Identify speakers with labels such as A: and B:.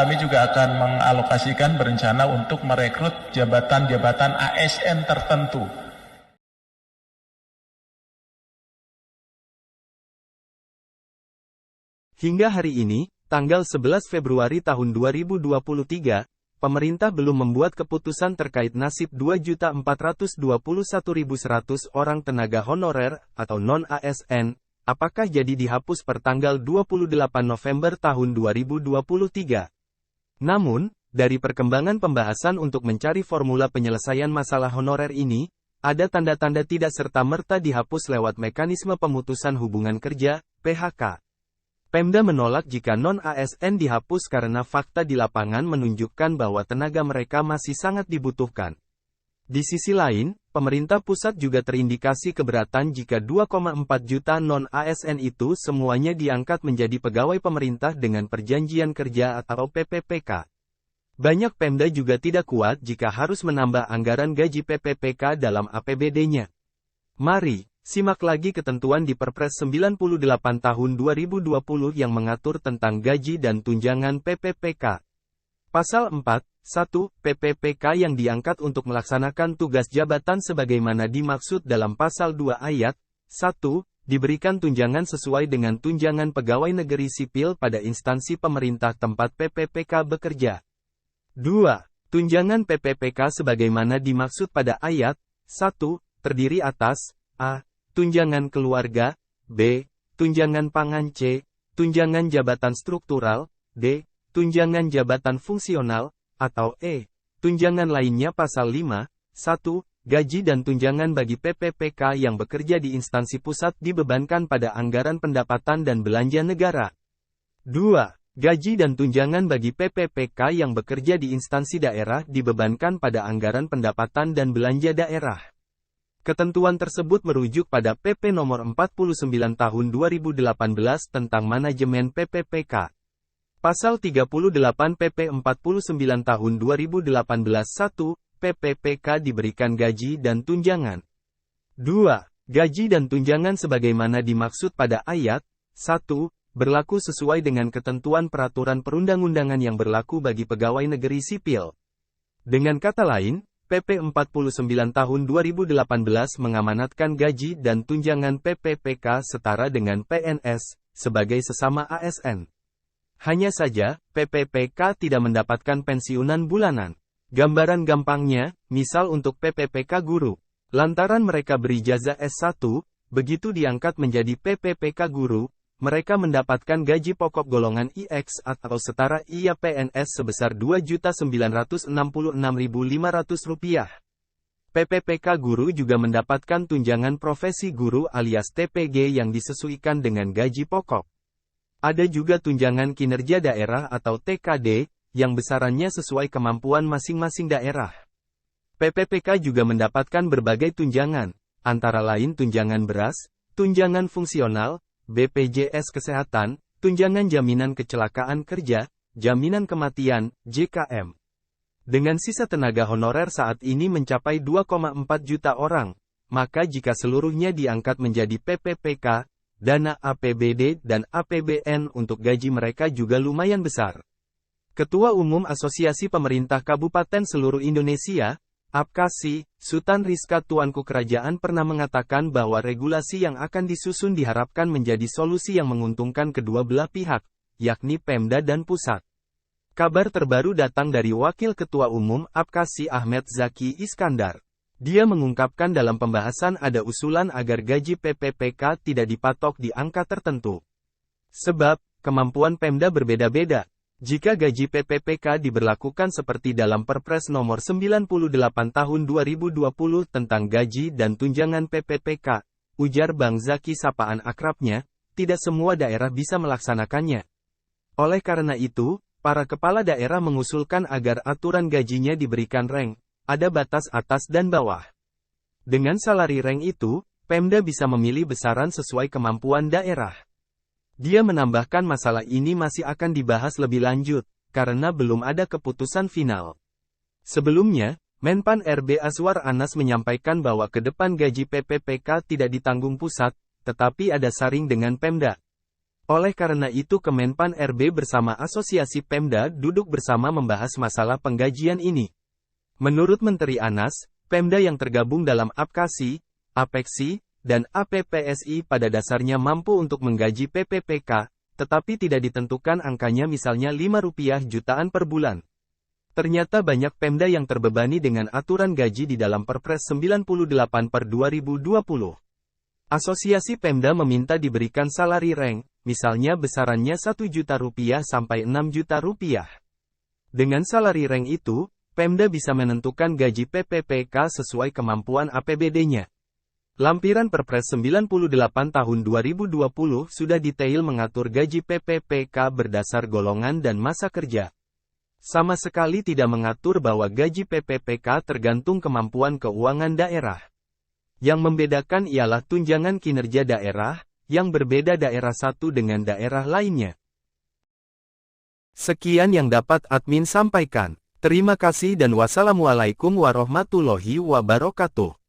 A: kami juga akan mengalokasikan berencana untuk merekrut jabatan-jabatan ASN tertentu.
B: Hingga hari ini, tanggal 11 Februari tahun 2023, pemerintah belum membuat keputusan terkait nasib 2.421.100 orang tenaga honorer atau non-ASN, apakah jadi dihapus per tanggal 28 November tahun 2023. Namun, dari perkembangan pembahasan untuk mencari formula penyelesaian masalah honorer ini, ada tanda-tanda tidak serta-merta dihapus lewat mekanisme pemutusan hubungan kerja, PHK. Pemda menolak jika non-ASN dihapus karena fakta di lapangan menunjukkan bahwa tenaga mereka masih sangat dibutuhkan. Di sisi lain, pemerintah pusat juga terindikasi keberatan jika 2,4 juta non-ASN itu semuanya diangkat menjadi pegawai pemerintah dengan perjanjian kerja atau PPPK. Banyak Pemda juga tidak kuat jika harus menambah anggaran gaji PPPK dalam APBD-nya. Mari, simak lagi ketentuan di Perpres 98 tahun 2020 yang mengatur tentang gaji dan tunjangan PPPK. Pasal 4. 1. PPPK yang diangkat untuk melaksanakan tugas jabatan sebagaimana dimaksud dalam Pasal 2 Ayat 1, diberikan tunjangan sesuai dengan tunjangan pegawai negeri sipil pada instansi pemerintah tempat PPPK bekerja. 2. Tunjangan PPPK sebagaimana dimaksud pada Ayat 1, terdiri atas A. Tunjangan keluarga, B. Tunjangan pangan, C. Tunjangan jabatan struktural, D. Tunjangan jabatan fungsional, atau E. Tunjangan lainnya. Pasal 5, 1. Gaji dan tunjangan bagi PPPK yang bekerja di instansi pusat dibebankan pada anggaran pendapatan dan belanja negara. 2. Gaji dan tunjangan bagi PPPK yang bekerja di instansi daerah dibebankan pada anggaran pendapatan dan belanja daerah. Ketentuan tersebut merujuk pada PP Nomor 49 Tahun 2018 tentang Manajemen PPPK. Pasal 38 PP 49 Tahun 2018 1. PPPK diberikan gaji dan tunjangan. 2. Gaji dan tunjangan sebagaimana dimaksud pada Ayat 1, berlaku sesuai dengan ketentuan peraturan perundang-undangan yang berlaku bagi pegawai negeri sipil. Dengan kata lain, PP 49 Tahun 2018 mengamanatkan gaji dan tunjangan PPPK setara dengan PNS, sebagai sesama ASN. Hanya saja, PPPK tidak mendapatkan pensiunan bulanan. Gambaran gampangnya, misal untuk PPPK guru. Lantaran mereka berijazah S1, begitu diangkat menjadi PPPK guru, mereka mendapatkan gaji pokok golongan IX atau setara IA PNS sebesar Rp2.966.500. PPPK guru juga mendapatkan tunjangan profesi guru alias TPG yang disesuaikan dengan gaji pokok. Ada juga tunjangan kinerja daerah atau TKD, yang besarannya sesuai kemampuan masing-masing daerah. PPPK juga mendapatkan berbagai tunjangan, antara lain tunjangan beras, tunjangan fungsional, BPJS Kesehatan, tunjangan jaminan kecelakaan kerja, jaminan kematian, JKM. Dengan sisa tenaga honorer saat ini mencapai 2,4 juta orang, maka jika seluruhnya diangkat menjadi PPPK, dana APBD dan APBN untuk gaji mereka juga lumayan besar. Ketua Umum Asosiasi Pemerintah Kabupaten Seluruh Indonesia, APKASI, Sutan Rizka Tuanku Kerajaan pernah mengatakan bahwa regulasi yang akan disusun diharapkan menjadi solusi yang menguntungkan kedua belah pihak, yakni Pemda dan Pusat. Kabar terbaru datang dari Wakil Ketua Umum APKASI Ahmed Zaki Iskandar. Dia mengungkapkan dalam pembahasan ada usulan agar gaji PPPK tidak dipatok di angka tertentu. Sebab, kemampuan Pemda berbeda-beda. Jika gaji PPPK diberlakukan seperti dalam Perpres Nomor 98 Tahun 2020 tentang gaji dan tunjangan PPPK, ujar Bang Zaki sapaan akrabnya, tidak semua daerah bisa melaksanakannya. Oleh karena itu, para kepala daerah mengusulkan agar aturan gajinya diberikan rank, ada batas atas dan bawah. Dengan salary rank itu, Pemda bisa memilih besaran sesuai kemampuan daerah. Dia menambahkan masalah ini masih akan dibahas lebih lanjut, karena belum ada keputusan final. Sebelumnya, Menpan RB Azwar Anas menyampaikan bahwa ke depan gaji PPPK tidak ditanggung pusat, tetapi ada saring dengan Pemda. Oleh karena itu Kemenpan RB bersama Asosiasi Pemda duduk bersama membahas masalah penggajian ini. Menurut Menteri Anas, Pemda yang tergabung dalam APKASI, APEKSI, dan APPSI pada dasarnya mampu untuk menggaji PPPK, tetapi tidak ditentukan angkanya misalnya Rp5 jutaan per bulan. Ternyata banyak Pemda yang terbebani dengan aturan gaji di dalam Perpres 98 per 2020. Asosiasi Pemda meminta diberikan salary rank, misalnya besarannya Rp1 juta sampai Rp6 juta. Dengan salary rank itu, Pemda bisa menentukan gaji PPPK sesuai kemampuan APBD-nya. Lampiran Perpres 98 tahun 2020 sudah detail mengatur gaji PPPK berdasar golongan dan masa kerja. Sama sekali tidak mengatur bahwa gaji PPPK tergantung kemampuan keuangan daerah. Yang membedakan ialah tunjangan kinerja daerah, yang berbeda daerah satu dengan daerah lainnya. Sekian yang dapat admin sampaikan. Terima kasih dan wassalamualaikum warahmatullahi wabarakatuh.